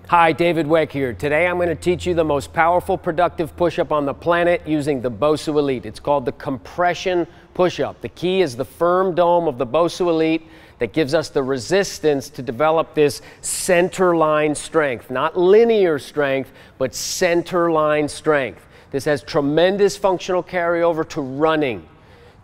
Hi, David Weck here. Today I'm going to teach you the most powerful productive push-up on the planet using the BOSU Elite. It's called the compression push-up. The key is the firm dome of the BOSU Elite that gives us the resistance to develop this center line strength. Not linear strength, but center line strength. This has tremendous functional carryover to running,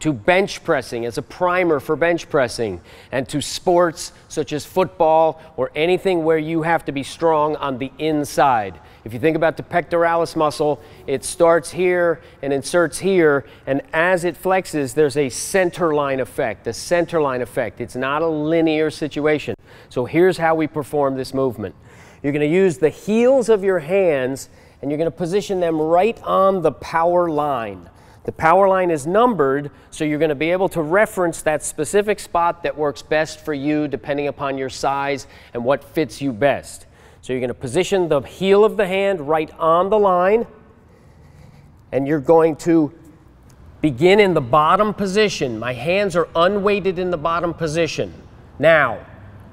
to bench pressing as a primer for bench pressing, and to sports such as football or anything where you have to be strong on the inside. If you think about the pectoralis muscle, it starts here and inserts here, and as it flexes, there's a center line effect, a center line effect. It's not a linear situation. So here's how we perform this movement. You're going to use the heels of your hands, and you're going to position them right on the power line. The power line is numbered, so you're going to be able to reference that specific spot that works best for you depending upon your size and what fits you best. So you're going to position the heel of the hand right on the line, and you're going to begin in the bottom position. My hands are unweighted in the bottom position. Now,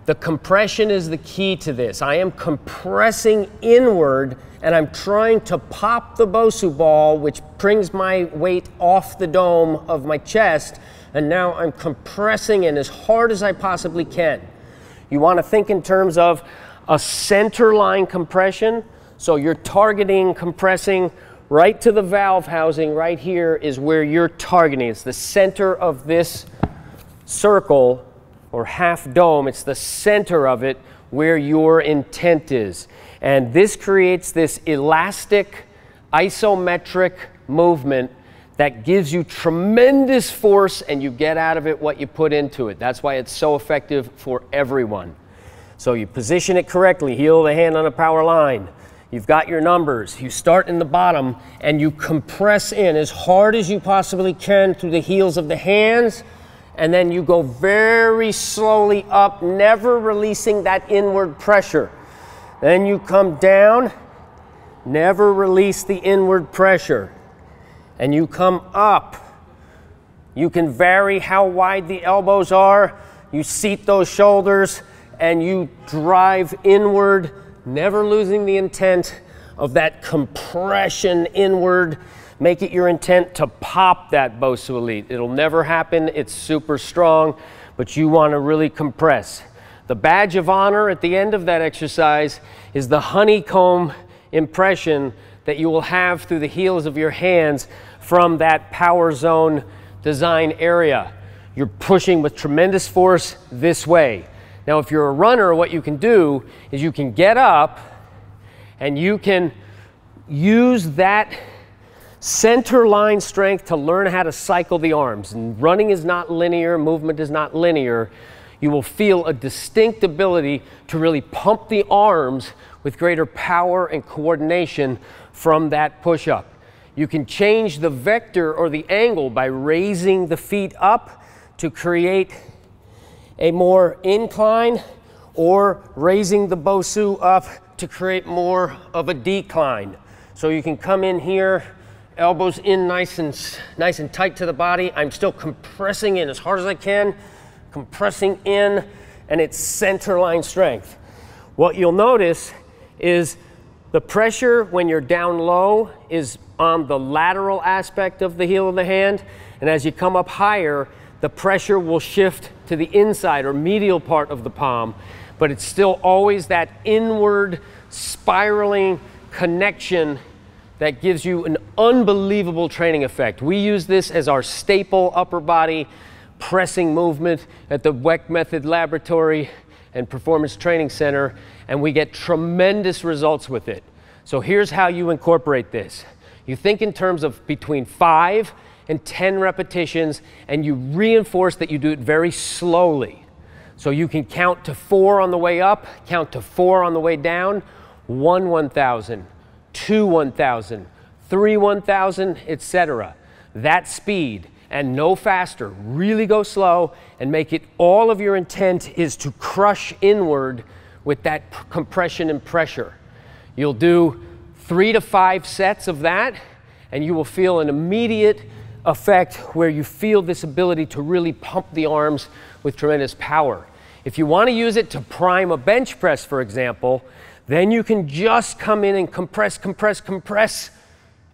the compression is the key to this. I am compressing inward, and I'm trying to pop the BOSU ball, which brings my weight off the dome of my chest, and now I'm compressing in as hard as I possibly can. You want to think in terms of a center line compression, so you're targeting compressing right to the valve housing. Right here is where you're targeting. It's the center of this circle or half dome. It's the center of it where your intent is. And this creates this elastic, isometric movement that gives you tremendous force, and you get out of it what you put into it. That's why it's so effective for everyone. So you position it correctly, heel of the hand on a power line. You've got your numbers. You start in the bottom, and you compress in as hard as you possibly can through the heels of the hands, and then you go very slowly up, never releasing that inward pressure. Then you come down, never release the inward pressure, and you come up. You can vary how wide the elbows are. You seat those shoulders, and you drive inward, never losing the intent of that compression inward. Make it your intent to pop that BOSU Elite. It'll never happen. It's super strong, but you want to really compress. The badge of honor at the end of that exercise is the honeycomb impression that you will have through the heels of your hands from that power zone design area. You're pushing with tremendous force this way. Now, if you're a runner, what you can do is you can get up and you can use that center line strength to learn how to cycle the arms. And running is not linear, movement is not linear. You will feel a distinct ability to really pump the arms with greater power and coordination from that push-up. You can change the vector or the angle by raising the feet up to create a more incline, or raising the BOSU up to create more of a decline. So you can come in here, elbows in nice and tight to the body. I'm still compressing in as hard as I can, compressing in, and it's center line strength. What you'll notice is the pressure when you're down low is on the lateral aspect of the heel of the hand, and as you come up higher, the pressure will shift to the inside or medial part of the palm, but it's still always that inward spiraling connection that gives you an unbelievable training effect. We use this as our staple upper body pressing movement at the WeckMethod Laboratory and Performance Training Center, and we get tremendous results with it. So here's how you incorporate this. You think in terms of between 5 and 10 repetitions, and you reinforce that you do it very slowly. So you can count to 4 on the way up, count to 4 on the way down, 1 1,000, 2 1,000, 3 1,000, etc. That speed and no faster. Really go slow and make it all of your intent is to crush inward with that compression and pressure. You'll do 3 to 5 sets of that, and you will feel an immediate effect where you feel this ability to really pump the arms with tremendous power. If you want to use it to prime a bench press, for example, Then you can just come in and compress, compress, compress,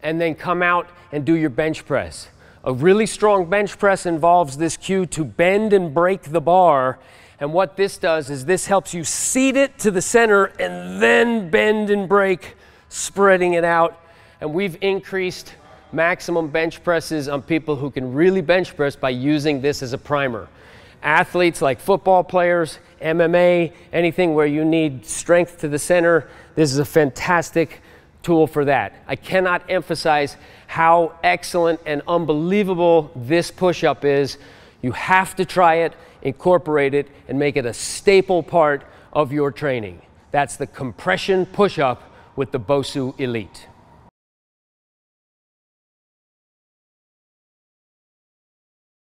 and then come out and do your bench press. A really strong bench press involves this cue to bend and break the bar. And what this does is this helps you seat it to the center and then bend and break, spreading it out. And we've increased maximum bench presses on people who can really bench press by using this as a primer. Athletes like football players, MMA, anything where you need strength to the center, this is a fantastic tool for that. I cannot emphasize how excellent and unbelievable this push-up is. You have to try it, incorporate it, and make it a staple part of your training. That's the compression push-up with the BOSU Elite.